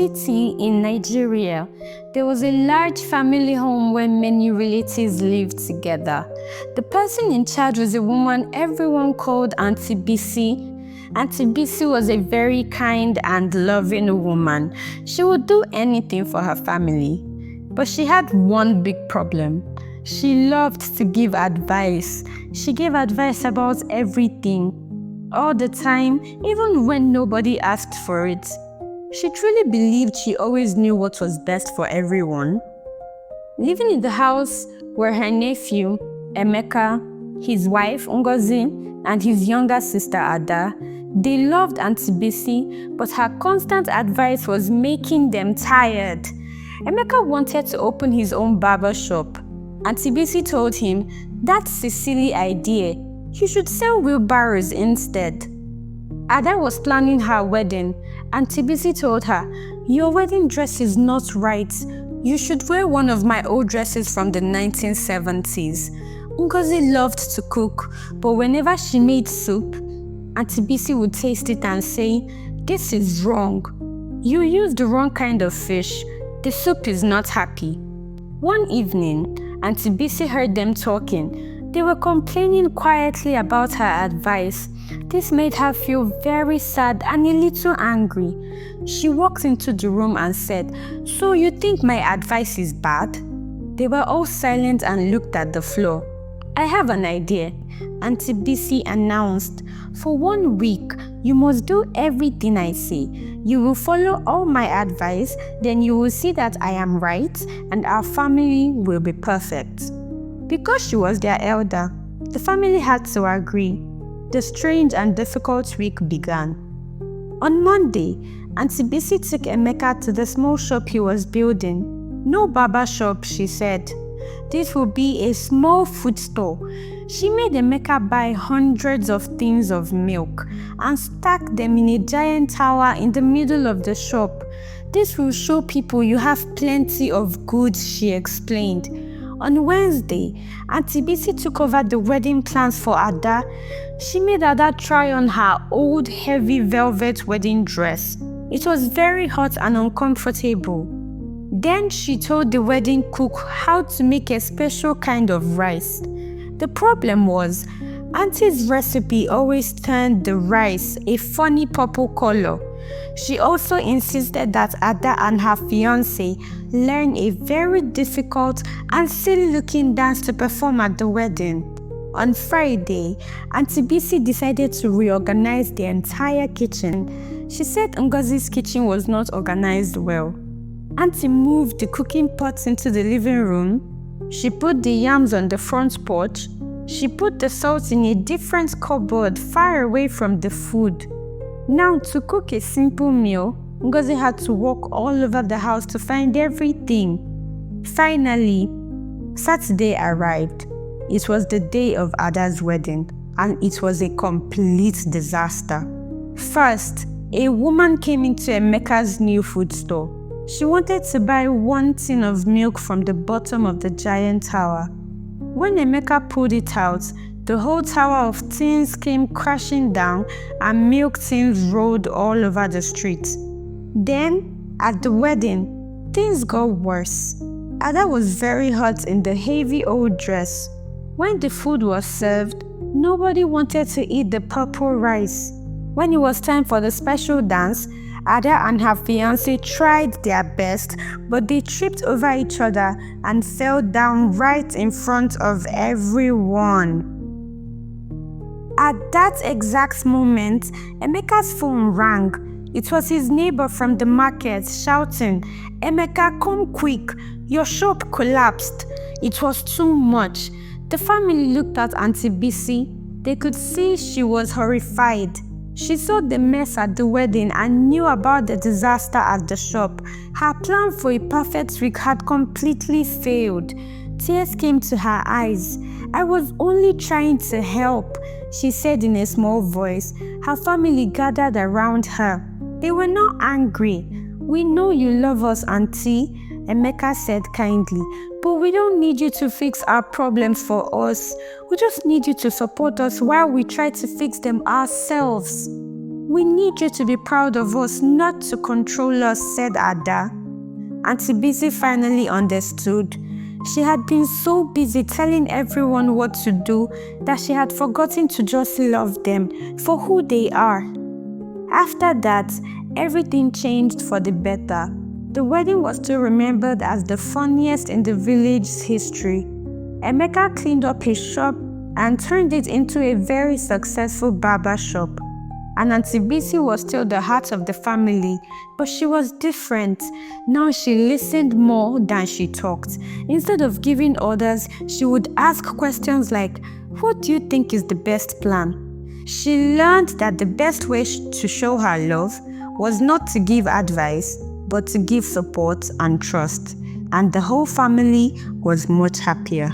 city in Nigeria, there was a large family home where many relatives lived together. The person in charge was a woman everyone called Aunty Bisi. Aunty Bisi was a very kind and loving woman. She would do anything for her family. But she had one big problem. She loved to give advice. She gave advice about everything, all the time, even when nobody asked for it. She truly believed she always knew what was best for everyone. Living in the house were her nephew, Emeka, his wife, Ngozi, and his younger sister, Ada. They loved Aunty Bisi, but her constant advice was making them tired. Emeka wanted to open his own barber shop. Aunty Bisi told him, "That's a silly idea. You should sell wheelbarrows instead." Ada was planning her wedding. Aunty Bisi told her, "Your wedding dress is not right. You should wear one of my old dresses from the 1970s. Ngozi loved to cook, but whenever she made soup, Aunty Bisi would taste it and say, "This is wrong. You used the wrong kind of fish. The soup is not happy." One evening, Aunty Bisi heard them talking. They were complaining quietly about her advice. This made her feel very sad and a little angry. She walked into the room and said, "So you think my advice is bad?" They were all silent and looked at the floor. "I have an idea," Aunty Bisi announced. "For 1 week, you must do everything I say. You will follow all my advice, then you will see that I am right and our family will be perfect." Because she was their elder, the family had to agree. The strange and difficult week began. On Monday, Aunty Bisi took Emeka to the small shop he was building. "No barber shop," she said. "This will be a small food store." She made Emeka buy hundreds of tins of milk and stack them in a giant tower in the middle of the shop. "This will show people you have plenty of goods," she explained. On Wednesday, Aunty Bisi took over the wedding plans for Ada. She made Ada try on her old heavy velvet wedding dress. It was very hot and uncomfortable. Then she told the wedding cook how to make a special kind of rice. The problem was, Auntie's recipe always turned the rice a funny purple color. She also insisted that Ada and her fiancé learn a very difficult and silly-looking dance to perform at the wedding. On Friday, Aunty Bisi decided to reorganize the entire kitchen. She said Ngozi's kitchen was not organized well. Auntie moved the cooking pots into the living room. She put the yams on the front porch. She put the salt in a different cupboard far away from the food. Now, to cook a simple meal, Ngozi had to walk all over the house to find everything. Finally, Saturday arrived. It was the day of Ada's wedding, and it was a complete disaster. First, a woman came into Emeka's new food store. She wanted to buy 1 tin of milk from the bottom of the giant tower. When Emeka pulled it out, the whole tower of tins came crashing down and milk tins rolled all over the street. Then, at the wedding, things got worse. Ada was very hot in the heavy old dress. When the food was served, nobody wanted to eat the purple rice. When it was time for the special dance, Ada and her fiancé tried their best, but they tripped over each other and fell down right in front of everyone. At that exact moment, Emeka's phone rang. It was his neighbor from the market shouting, "Emeka, come quick, your shop collapsed." It was too much. The family looked at Aunty Bisi. They could see she was horrified. She saw the mess at the wedding and knew about the disaster at the shop. Her plan for a perfect week had completely failed. Tears came to her eyes. "I was only trying to help," she said in a small voice. Her family gathered around her. They were not angry. "We know you love us, Auntie," Emeka said kindly, "but we don't need you to fix our problems for us. We just need you to support us while we try to fix them ourselves." "We need you to be proud of us, not to control us," said Ada. Aunty Bisi finally understood. She had been so busy telling everyone what to do that she had forgotten to just love them for who they are. After that, everything changed for the better. The wedding was still remembered as the funniest in the village's history. Emeka cleaned up his shop and turned it into a very successful barber shop. And Aunty Bisi was still the heart of the family, but she was different. Now she listened more than she talked. Instead of giving orders, she would ask questions like, "What do you think is the best plan?" She learned that the best way to show her love was not to give advice, but to give support and trust. And the whole family was much happier.